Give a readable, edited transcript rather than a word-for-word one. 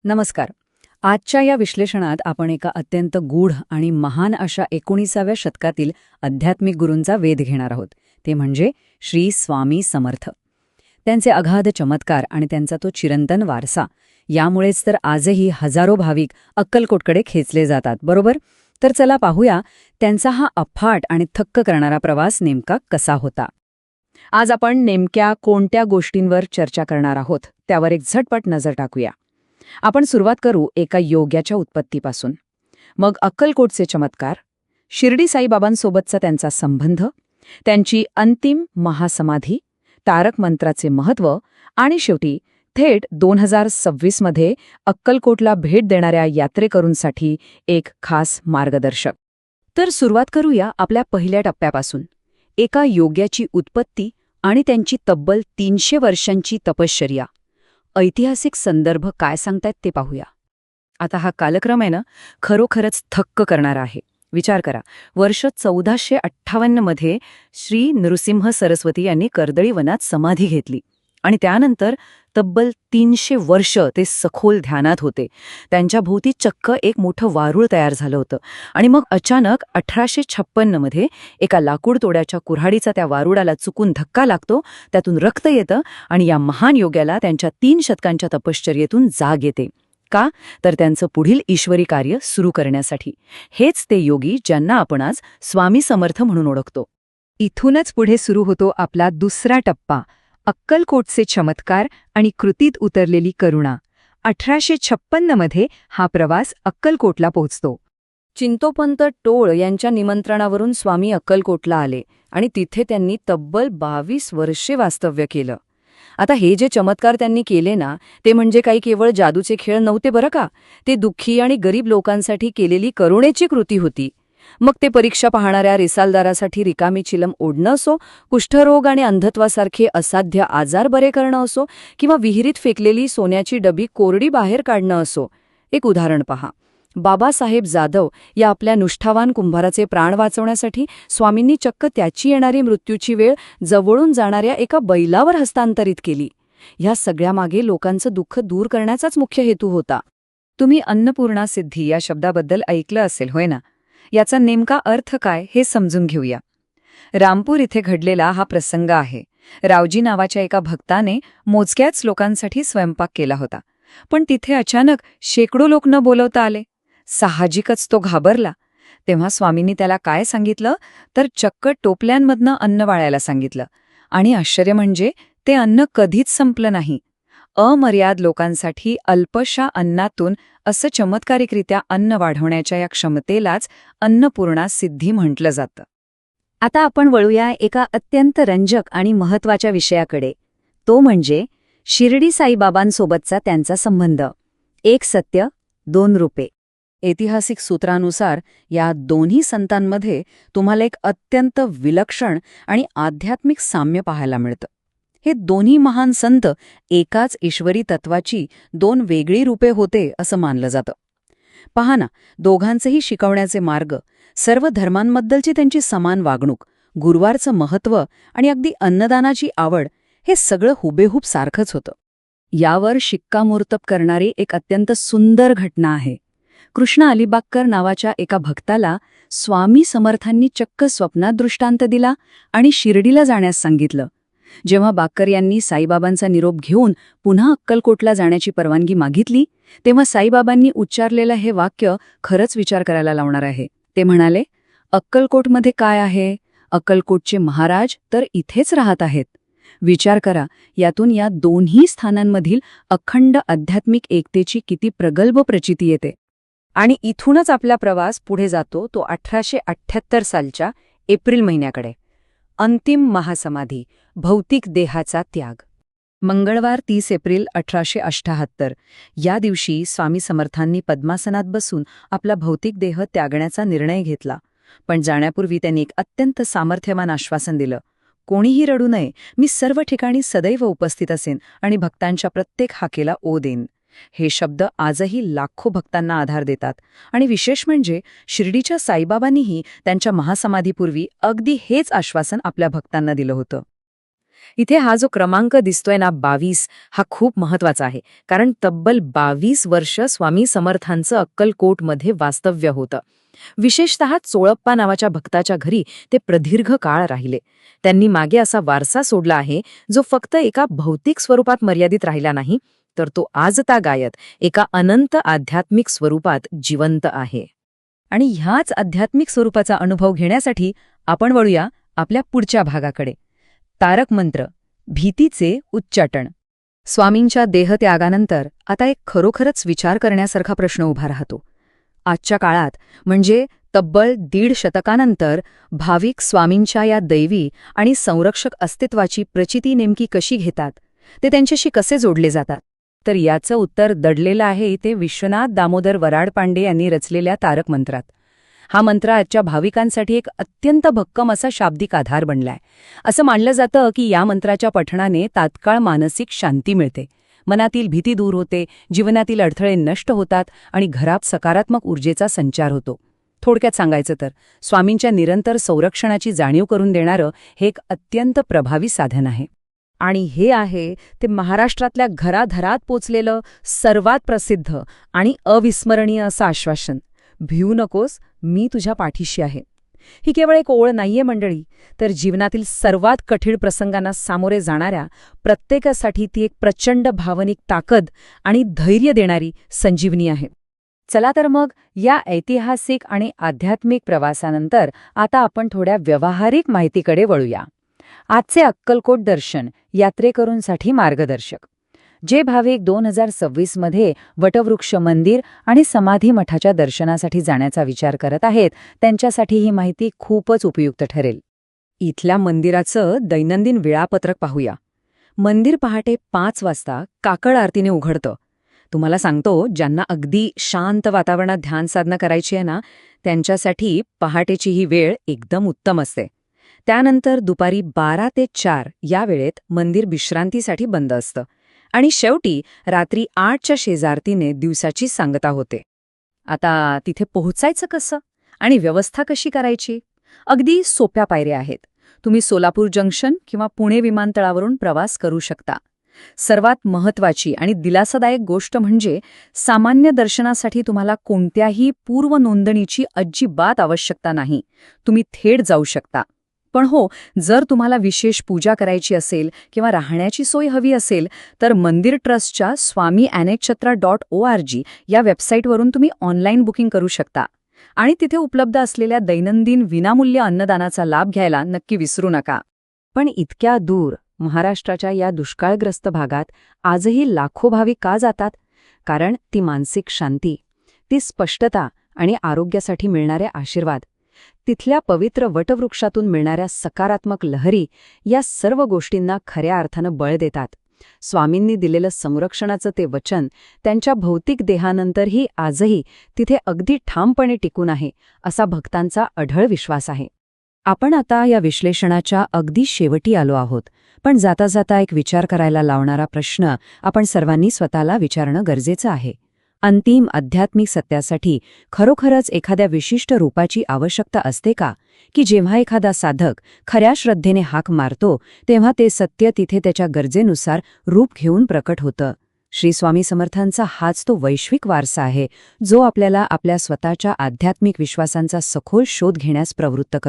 नमस्कार. आजच्या या विश्लेषणात आपण एका अत्यंत गूढ आणि महान अशा 19व्या शतकातील आध्यात्मिक गुरूंचा वेध घेणार आहोत. ते म्हणजे श्री स्वामी समर्थ. त्यांचे अगाध चमत्कार आणि त्यांचा तो चिरंतन वारसा यामुळेच तर आजही हजारो भाविक अक्कलकोटकडे खेचले जातात, बरोबर? तर चला पाहूया त्यांचा हा अफाट आणि थक्क करणारा प्रवास नेमका कसा होता. आज आपण नेमक्या कोणत्या गोष्टींवर चर्चा करणार आहोत त्यावर एक झटपट नजर टाकूया. आपण सुरुवात करू एका योग्याच्या उत्पत्तीपासून, मग अक्कलकोटचे चमत्कार, शिर्डी साईबाबांसोबतचा त्यांचा संबंध, त्यांची अंतिम महासमाधी, तारक मंत्राचे महत्त्व आणि शेवटी थेट 2026 मध्ये अक्कलकोटला भेट देणाऱ्या यात्रेकरूंसाठी एक खास मार्गदर्शक. तर सुरुवात करूया आपल्या पहिल्या टप्प्यापासून, एका योग्याची उत्पत्ती आणि त्यांची तब्बल 300 वर्षांची तपश्चर्या. ऐतिहासिक संदर्भ काय सांगतायत ते पाहूया. आता हा कालक्रम आहे ना, खरोखरच थक्क करणारा आहे. विचार करा, वर्ष 1458 मध्ये श्री नृसिंह सरस्वती यांनी कर्दळी वनात समाधी घेतली आणि त्यानंतर तब्बल 300 वर्ष ते सखोल ध्यानात होते. त्यांच्या भोवती चक्क एक मोठं वारूळ तयार झालं होतं आणि मग अचानक 1856 मध्ये एका लाकूड तोड्याच्या कुऱ्हाडीचा त्या वारुळाला चुकून धक्का लागतो, त्यातून रक्त येतं आणि या महान योग्याला त्यांच्या 3 शतकांच्या तपश्चर्येतून जाग येते. का? तर त्यांचं पुढील ईश्वरी कार्य सुरू करण्यासाठी. हेच ते योगी ज्यांना आपण आज स्वामी समर्थ म्हणून ओळखतो. इथूनच पुढे सुरू होतो आपला दुसरा टप्पा, अक्कलकोटचे चमत्कार आणि कृतीत उतरलेली करुणा. 1856 मध्ये हा प्रवास अक्कलकोटला पोहोचतो. चिंतोपंत टोळ यांच्या निमंत्रणावरून स्वामी अक्कलकोटला आले आणि तिथे त्यांनी तब्बल 22 वर्षे वास्तव्य केलं. आता हे जे चमत्कार त्यांनी केले ना, ते म्हणजे काही केवळ जादूचे खेळ नव्हते बरं का. ते दुःखी आणि गरीब लोकांसाठी केलेली करुणेची कृती होती. मग ते परीक्षा पाहणाऱ्या रिसालदारासाठी रिकामी चिलम ओढणं असो, कुष्ठरोग आणि अंधत्वासारखे असाध्य आजार बरे करणं असो, किंवा विहिरीत फेकलेली सोन्याची डबी कोरडी बाहेर काढणं असो. एक उदाहरण पहा. बाबासाहेब जाधव या आपल्या निष्ठावान कुंभाराचे प्राण वाचवण्यासाठी स्वामींनी चक्क त्याची येणारी मृत्यूची वेळ जवळून जाणाऱ्या एका बैलावर हस्तांतरित केली. ह्या सगळ्यामागे लोकांचं दुःख दूर करण्याचाच मुख्य हेतू होता. तुम्ही अन्नपूर्णा सिद्धी या शब्दाबद्दल ऐकलं असेल, होय ना? याचा नेमका अर्थ काय हे समजून घेऊया. रामपूर इथे घडलेला हा प्रसंग आहे. रावजी नावाच्या एका भक्ताने मोजक्याच लोकांसाठी स्वयंपाक केला होता, पण तिथे अचानक शेकडो लोक न बोलवता आले. साहजिकच तो घाबरला. तेव्हा स्वामींनी त्याला काय सांगितलं, तर चक्क टोपल्यांमधनं अन्न वाळायला सांगितलं. आणि आश्चर्य म्हणजे ते अन्न कधीच संपलं नाही. अमर्याद लोकांसाठी अल्पशा अन्नातून असं चमत्कारिकरित्या अन्न वाढवण्याच्या या क्षमतेलाच अन्नपूर्णा सिद्धी म्हटलं जातं. आता आपण वळूया एका अत्यंत रंजक आणि महत्त्वाच्या विषयाकडे, तो म्हणजे शिर्डी साईबाबांसोबतचा त्यांचा संबंध. एक सत्य, 2 रूपे. ऐतिहासिक सूत्रानुसार या दोन्ही संतांमध्ये तुम्हाला एक अत्यंत विलक्षण आणि आध्यात्मिक साम्य पाहायला मिळतं. हे दोन्ही महान संत एकाच ईश्वरी तत्वाची 2 वेगळी रूपे होते असं मानलं जातं. पहा ना, दोघांचेही शिकवण्याचे मार्ग, सर्व धर्मांबद्दलची त्यांची समान वागणूक, गुरुवारचं महत्त्व आणि अगदी अन्नदानाची आवड, हे सगळं हुबेहूब सारखंच होतं. यावर शिक्कामोर्तब करणारी एक अत्यंत सुंदर घटना आहे. कृष्ण अलिबागकर नावाच्या एका भक्ताला स्वामी समर्थांनी चक्क स्वप्नात दृष्टांत दिला आणि शिर्डीला जाण्यास सांगितलं. जेव्हा बागकर यांनी साईबाबांचा निरोप घेऊन पुन्हा अक्कलकोटला जाण्याची परवानगी मागितली, तेव्हा साईबाबांनी उच्चारलेलं हे वाक्य खरंच विचार करायला लावणार आहे. ते म्हणाले, अक्कलकोटमध्ये काय आहे? अक्कलकोटचे महाराज तर इथेच राहत आहेत. विचार करा, यातून या दोन्ही स्थानांमधील अखंड आध्यात्मिक एकतेची किती प्रगल्भ प्रचिती येते. आणि इथूनच आपला प्रवास पुढे जातो तो 1878 सालच्या एप्रिल महिन्याकडे. अंतिम महासमाधी, भौतिक देहाचा त्याग. मंगळवार 30 एप्रिल 1878 या दिवशी स्वामी समर्थांनी पद्मासनात बसून आपला भौतिक देह त्यागण्याचा निर्णय घेतला. पण जाण्यापूर्वी त्यांनी एक अत्यंत सामर्थ्यवान आश्वासन दिलं. कोणीही रडू नये, मी सर्व ठिकाणी सदैव उपस्थित असेन आणि भक्तांच्या प्रत्येक हाकेला ओ देईन. हे शब्द आजही लाखो भक्तांना आधार देतात. आणि विशेष म्हणजे शिर्डीच्या साईबाबांनीही त्यांच्या महासमाधीपूर्वी अगदी हेच आश्वासन आपल्या भक्तांना दिलं होतं. इथे हा जो क्रमांक दिसतोय ना 22 हा खूप महत्वाचा आहे, कारण तब्बल 22 वर्ष स्वामी समर्थांचं अक्कलकोटमध्ये वास्तव्य होतं. विशेषतः चोळप्पा नावाच्या भक्ताच्या घरी ते प्रदीर्घ काळ राहिले. त्यांनी मागे असा वारसा सोडला आहे जो फक्त एका भौतिक स्वरूपात मर्यादित राहिला नाही, तर तो आजतागायत एका अनंत आध्यात्मिक स्वरूपात जिवंत आहे. आणि ह्याच आध्यात्मिक स्वरूपाचा अनुभव घेण्यासाठी आपण वळूया आपल्या पुढच्या भागाकडे. तारक मंत्र, भीतीचे उच्चाटन. स्वामींच्या देहत्यागानंतर आता एक खरोखरच विचार करण्यासारखा प्रश्न उभा राहतो. आजच्या काळात म्हणजे तब्बल 1.5 शतकानंतर भाविक स्वामींच्या या दैवी आणि संरक्षक अस्तित्वाची प्रचिती नेमकी कशी घेतात, ते त्यांच्याशी कसे जोडले जातात? तर याचं उत्तर दडलेलं आहे इथे विश्वनाथ दामोदर वराडपांडे यांनी रचलेल्या तारक मंत्रात. हा मंत्र आजच्या भाविकांसाठी एक अत्यंत भक्कम असा शाब्दिक आधार बनलाय. असं मानलं जातं की या मंत्राच्या पठणाने तात्काळ मानसिक शांती मिळते, मनातील भीती दूर होते, जीवनातील अडथळे नष्ट होतात आणि घरात सकारात्मक ऊर्जेचा संचार होतो. थोडक्यात सांगायचं तर स्वामींच्या निरंतर संरक्षणाची जाणीव करून देणारं हे एक अत्यंत प्रभावी साधन आहे. आणि हे आहे ते महाराष्ट्रातल्या घराघरात पोचलेलं सर्वात प्रसिद्ध आणि अविस्मरणीय असं आश्वासन, भिऊ नकोस, मी तुझ्या पाठीशी आहे. ही केवळ एक ओळ नाहीये मंडळी, तर जीवनातील सर्वात कठीण प्रसंगांना सामोरे जाणाऱ्या प्रत्येकासाठी ती एक प्रचंड भावनिक ताकद आणि धैर्य देणारी संजीवनी आहे. चला तर मग या ऐतिहासिक आणि आध्यात्मिक प्रवासानंतर आता आपण थोड्या व्यावहारिक माहितीकडे वळूया. आजचे अक्कलकोट दर्शन यात्रेकरूंसाठी मार्गदर्शक. जे भाविक 2026 मध्ये वटवृक्ष मंदिर आणि समाधी मठाच्या दर्शनासाठी जाण्याचा विचार करत आहेत, त्यांच्यासाठी ही माहिती खूपच उपयुक्त ठरेल. इथल्या मंदिराचं दैनंदिन वेळापत्रक पाहूया. मंदिर पहाटे 5 वाजता काकड आरतीने उघडतं. तुम्हाला सांगतो, ज्यांना अगदी शांत वातावरणात ध्यान साधना करायची आहे ना, त्यांच्यासाठी पहाटेची ही वेळ एकदम उत्तम असते. त्यानंतर दुपारी 12 ते 4 या वेळेत मंदिर विश्रांतीसाठी बंद असतं आणि शेवटी रात्री 8च्या शेजारतीने दिवसाची सांगता होते. आता तिथे पोहोचायचं कसं आणि व्यवस्था कशी करायची? अगदी सोप्या पायऱ्या आहेत. तुम्ही सोलापूर जंक्शन किंवा पुणे विमानतळावरून प्रवास करू शकता. सर्वात महत्त्वाची आणि दिलासादायक गोष्ट म्हणजे सामान्य दर्शनासाठी तुम्हाला कोणत्याही पूर्व नोंदणीची अजिबात आवश्यकता नाही. तुम्ही थेट जाऊ शकता. पण हो, जर तुम्हाला विशेष पूजा करायची असेल किंवा राहण्याची सोय हवी असेल, तर मंदिर ट्रस्टच्या swamianekchhatra.org या वेबसाईटवरून तुम्ही ऑनलाईन बुकिंग करू शकता. आणि तिथे उपलब्ध असलेल्या दैनंदिन विनामूल्य अन्नदानाचा लाभ घ्यायला नक्की विसरू नका. पण इतक्या दूर महाराष्ट्राच्या या दुष्काळग्रस्त भागात आजही लाखो भाविक का जातात? कारण ती मानसिक शांती, ती स्पष्टता आणि आरोग्यासाठी मिळणारे आशीर्वाद, तिथल्या पवित्र वटवृक्षातून मिळणाऱ्या सकारात्मक लहरी या सर्व गोष्टींना खऱ्या अर्थानं बळ देतात. स्वामींनी दिलेलं संरक्षणाचं ते वचन त्यांच्या भौतिक देहानंतरही आजही तिथे अगदी ठामपणे टिकून आहे, असा भक्तांचा अढळ विश्वास आहे. आपण आता या विश्लेषणाच्या अगदी शेवटी आलो आहोत, पण जाता जाता एक विचार करायला लावणारा प्रश्न आपण सर्वांनी स्वतःला विचारणं गरजेचं आहे. अंतिम आध्यात्मिक सत्यासाठी खरोखरच एखाद्या विशिष्ट रूपाची आवश्यकता असते का, की जेव्हा एखादा साधक खऱ्या श्रद्धेने हाक मारतो तेव्हा ते सत्य तिथे त्याच्या गरजेनुसार रूप घेऊन प्रकट होतं? श्री स्वामी समर्थांचा हाच तो वैश्विक वारसा आहे जो आपल्याला आपल्या स्वतःच्या आध्यात्मिक विश्वासांचा सखोल शोध घेण्यास प्रवृत्त करतो.